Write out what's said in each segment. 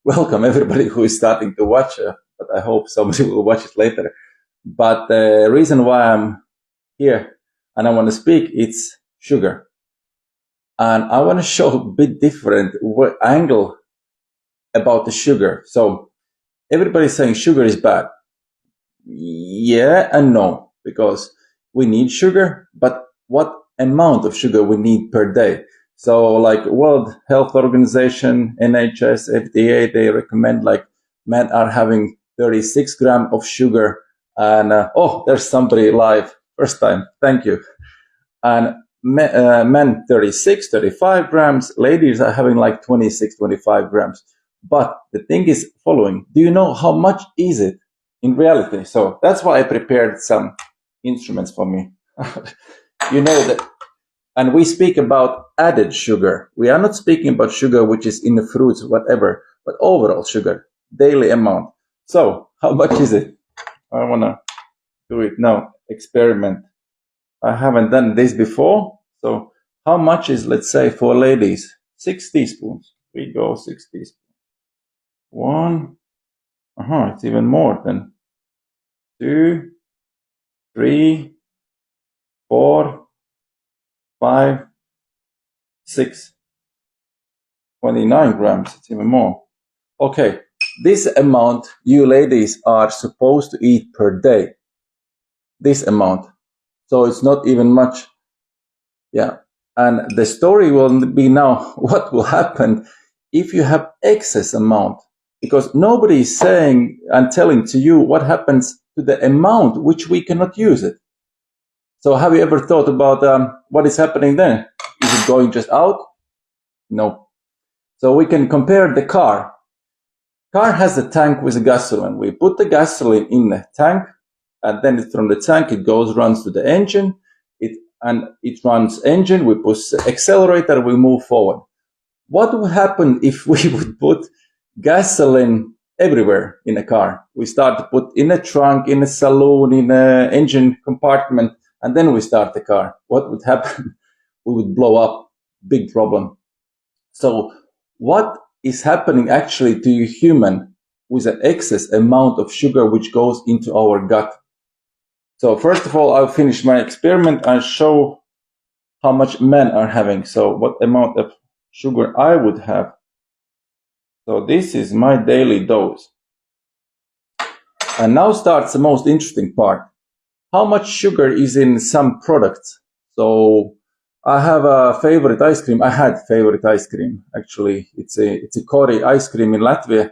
welcome everybody who is starting to watch, but I hope somebody will watch it later. But the reason why I'm here and I want to speak, it's sugar. And I want to show a bit different angle about the sugar. So everybody's saying sugar is bad. Yeah and no, because we need sugar, but what amount of sugar we need per day? So like World Health Organization, NHS, FDA, they recommend like men are having 36 grams of sugar. And oh, there's somebody live. First time. Thank you. And men 36, 35 grams. Ladies are having like 26, 25 grams. But the thing is following. Do you know how much is it in reality? So that's why I prepared some instruments for me. You know that, and we speak about added sugar. We are not speaking about sugar which is in the fruits, whatever, but overall sugar, daily amount. So how much is it? I want to do it now. Experiment. I haven't done this before. So how much is, let's say, for ladies? 6 teaspoons. We go 6 teaspoons. One. It's even more than 2, 3, 4, 5, 6. 29 grams. It's even more. Okay. This amount you ladies are supposed to eat per day. This amount. So it's not even much. Yeah. And the story will be now what will happen if you have excess amount, because nobody is saying and telling to you what happens to the amount which we cannot use it. So have you ever thought about what is happening then? Is it going just out? No. So we can compare the car. Car has a tank with a gasoline. We put the gasoline in the tank, and then from the tank it runs to the engine. It runs engine, we push the accelerator, we move forward. What would happen if we would put gasoline everywhere in a car? We start to put in a trunk, in a saloon, in an engine compartment, and then we start the car. What would happen? We would blow up. Big problem. So what is happening actually to you human with an excess amount of sugar which goes into our gut? So first of all, I'll finish my experiment and show how much men are having. So what amount of sugar I would have. So this is my daily dose. And now starts the most interesting part. How much sugar is in some products? So I have a favorite ice cream. I had favorite ice cream. Actually, it's a Kori ice cream in Latvia.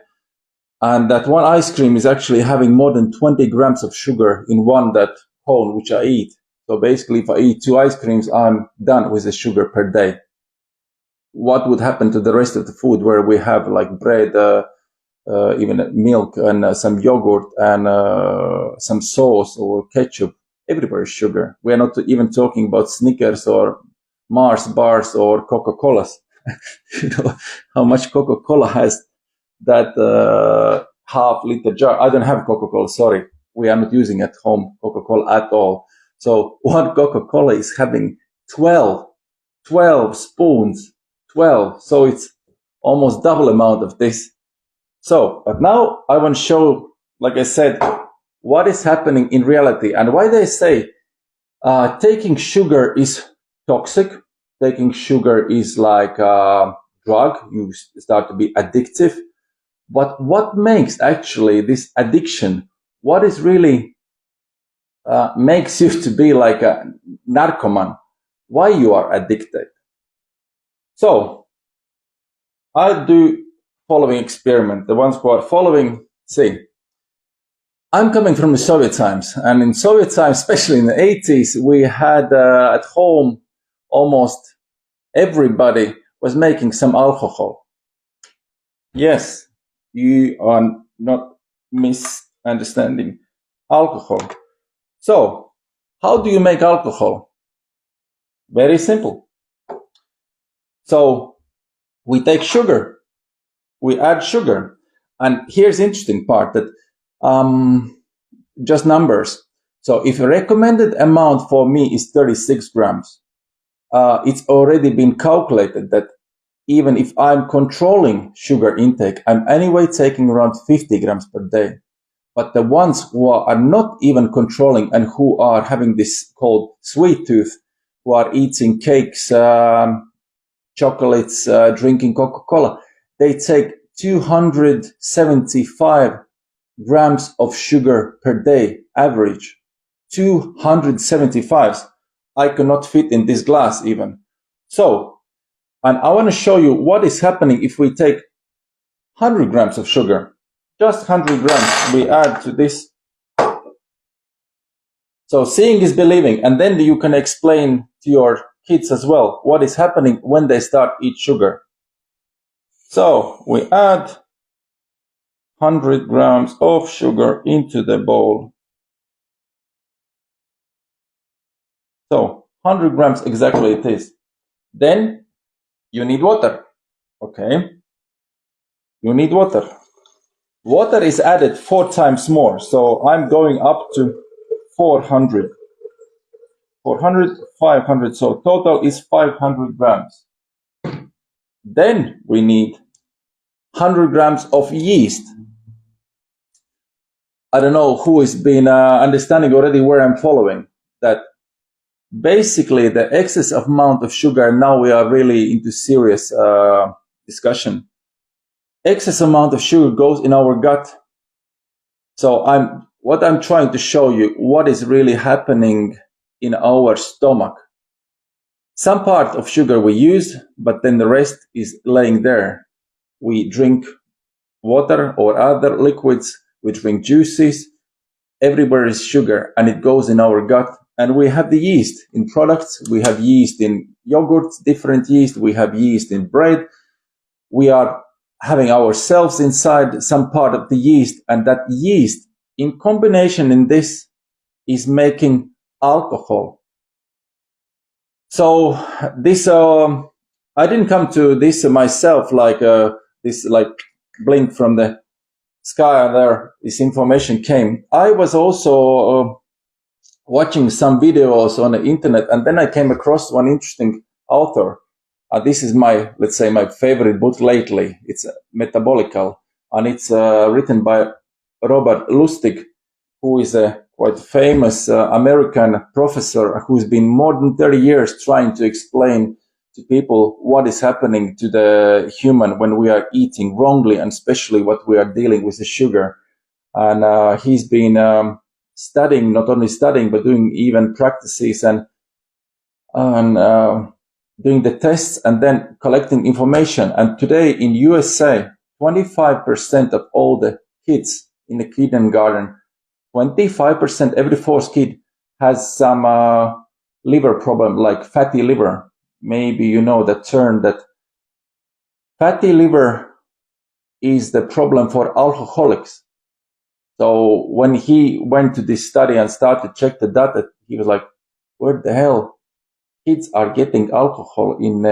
And that one ice cream is actually having more than 20 grams of sugar in one that cone which I eat. So basically, if I eat 2 ice creams, I'm done with the sugar per day. What would happen to the rest of the food where we have like bread, even milk and some yogurt and some sauce or ketchup? Everywhere is sugar. We are not even talking about Snickers or Mars bars or Coca-Colas. You know how much Coca-Cola has that half-liter jar. I don't have Coca-Cola, sorry. We are not using at home Coca-Cola at all. So one Coca-Cola is having 12 spoons, 12. So it's almost double amount of this. So, but now I want to show, like I said, what is happening in reality and why they say taking sugar is toxic. Taking sugar is like a drug. You start to be addictive. But what makes actually this addiction, what is really makes you to be like a narcoman? Why you are addicted? So I'll do following experiment. The ones who are following, see, I'm coming from the Soviet times, and in Soviet times, especially in the 80s, we had at home almost everybody was making some alcohol. Yes. You are not misunderstanding alcohol. So, how do you make alcohol? Very simple. So, we take sugar, we add sugar, and here's the interesting part that just numbers. So, if a recommended amount for me is 36 grams, it's already been calculated that even if I'm controlling sugar intake, I'm anyway taking around 50 grams per day. But the ones who are not even controlling and who are having this called sweet tooth, who are eating cakes, chocolates, drinking Coca-Cola, they take 275 grams of sugar per day average. 275. I cannot fit in this glass even. So, and I want to show you what is happening if we take 100 grams of sugar. Just 100 grams we add to this. So seeing is believing, and then you can explain to your kids as well what is happening when they start eat sugar. So we add 100 grams of sugar into the bowl. So 100 grams exactly it is. Then you need water. Okay. You need water. Water is added 4 times more. So I'm going up to 400. 400, 500. So total is 500 grams. Then we need 100 grams of yeast. I don't know who has been understanding already where I'm following. That basically the excess amount of sugar, now we are really into serious discussion. Excess amount of sugar goes in our gut. So what I'm trying to show you, what is really happening in our stomach. Some part of sugar we use, but then the rest is laying there. We drink water or other liquids, we drink juices, everywhere is sugar and it goes in our gut. And we have the yeast in products, we have yeast in yogurt, different yeast, we have yeast in bread. We are having ourselves inside some part of the yeast, and that yeast in combination in this is making alcohol. So this, I didn't come to this myself, like this like blink from the sky and there this information came. I was also watching some videos on the internet, and then I came across one interesting author. This is my, let's say, my favorite book lately. It's Metabolical, and it's written by Robert Lustig, who is a quite famous American professor who's been more than 30 years trying to explain to people what is happening to the human when we are eating wrongly, and especially what we are dealing with the sugar. And he's been studying, not only studying, but doing even practices and doing the tests and then collecting information. And today in USA, 25% of all the kids in the kindergarten, 25%, every fourth kid has some liver problem, like fatty liver. Maybe you know the term that fatty liver is the problem for alcoholics. So when he went to this study and started to check the data, he was like, where the hell kids are getting alcohol in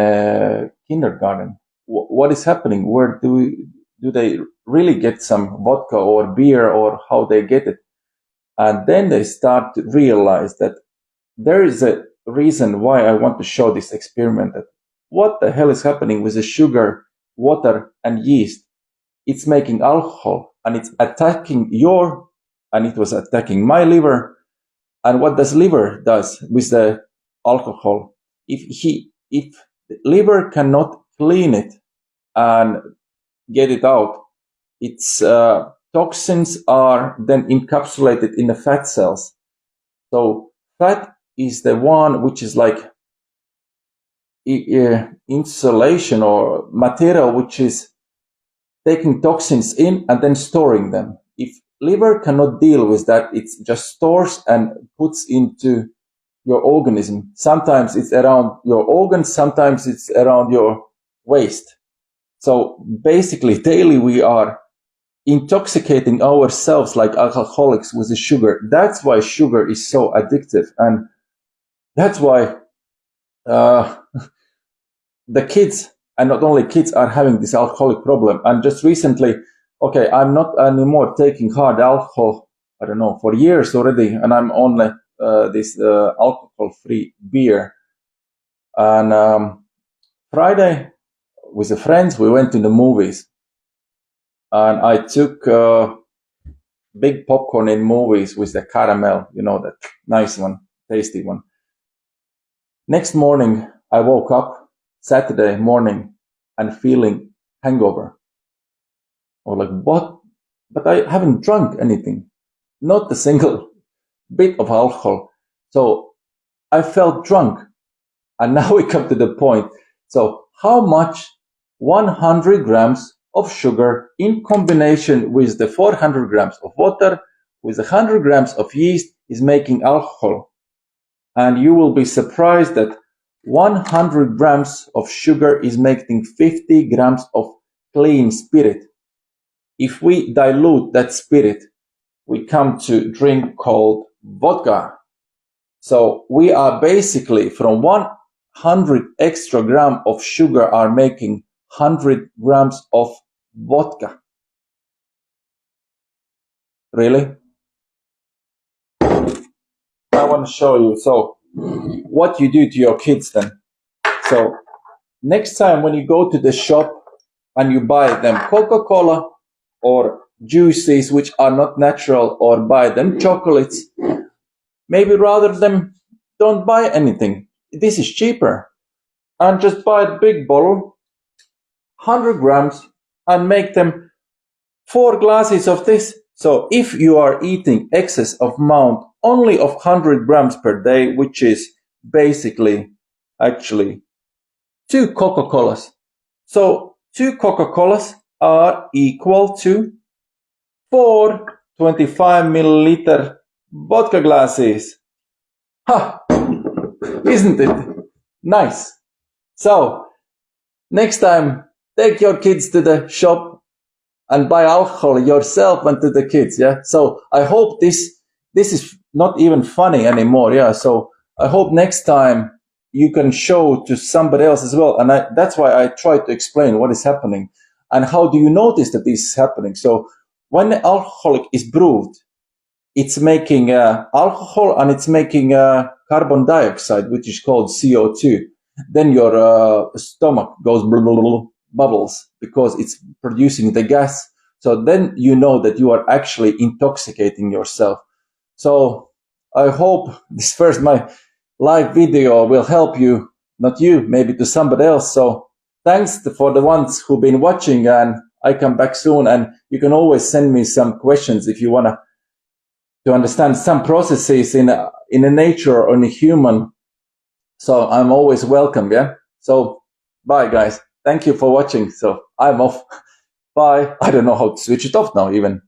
kindergarten? What is happening? Where do they really get some vodka or beer, or how they get it? And then they start to realize that there is a reason why I want to show this experiment, that what the hell is happening with the sugar, water, and yeast. It's making alcohol, and it's attacking and it was attacking my liver. And what does liver does with the alcohol? If the liver cannot clean it and get it out, its toxins are then encapsulated in the fat cells. So fat is the one which is like insulation or material which is taking toxins in and then storing them. If liver cannot deal with that, it just stores and puts into your organism. Sometimes it's around your organs, sometimes it's around your waist. So basically daily we are intoxicating ourselves like alcoholics with the sugar. That's why sugar is so addictive, and that's why the kids, and not only kids, are having this alcoholic problem. And just recently, okay, I'm not anymore taking hard alcohol, I don't know, for years already, and I'm on this alcohol-free beer. And Friday, with the friends, we went to the movies, and I took big popcorn in movies with the caramel, that nice one, tasty one. Next morning, I woke up Saturday morning and feeling hangover. I was like, what? But I haven't drunk anything, not a single bit of alcohol. So I felt drunk. And now we come to the point. So how much 100 grams of sugar in combination with the 400 grams of water with 100 grams of yeast is making alcohol? And you will be surprised that 100 grams of sugar is making 50 grams of clean spirit. If we dilute that spirit, we come to drink called vodka. So we are basically from 100 extra gram of sugar are making 100 grams of vodka. Really? I want to show you. So what you do to your kids then. So next time when you go to the shop and you buy them Coca-Cola or juices which are not natural, or buy them chocolates, maybe rather them don't buy anything. This is cheaper. And just buy a big bottle, 100 grams, and make them 4 glasses of this. So if you are eating excess of amount only of 100 grams per day, which is basically actually 2 Coca-Colas. So 2 Coca-Colas are equal to 4 25 milliliter vodka glasses. Ha! Isn't it nice? So next time, take your kids to the shop and buy alcohol yourself and to the kids. Yeah. So I hope this is not even funny anymore. Yeah. So I hope next time you can show to somebody else as well. And that's why I try to explain what is happening and how do you notice that this is happening. So when the alcoholic is brewed, it's making alcohol and it's making carbon dioxide, which is called CO2. Then your stomach goes blah, blah, blah, bubbles because it's producing the gas. So then you know that you are actually intoxicating yourself. So I hope this first, my live video will help you, not you, maybe to somebody else. So thanks for the ones who've been watching, and I come back soon, and you can always send me some questions if you want to understand some processes in a nature or in a human. So I'm always welcome. Yeah. So bye guys. Thank you for watching. So I'm off. Bye. I don't know how to switch it off now even.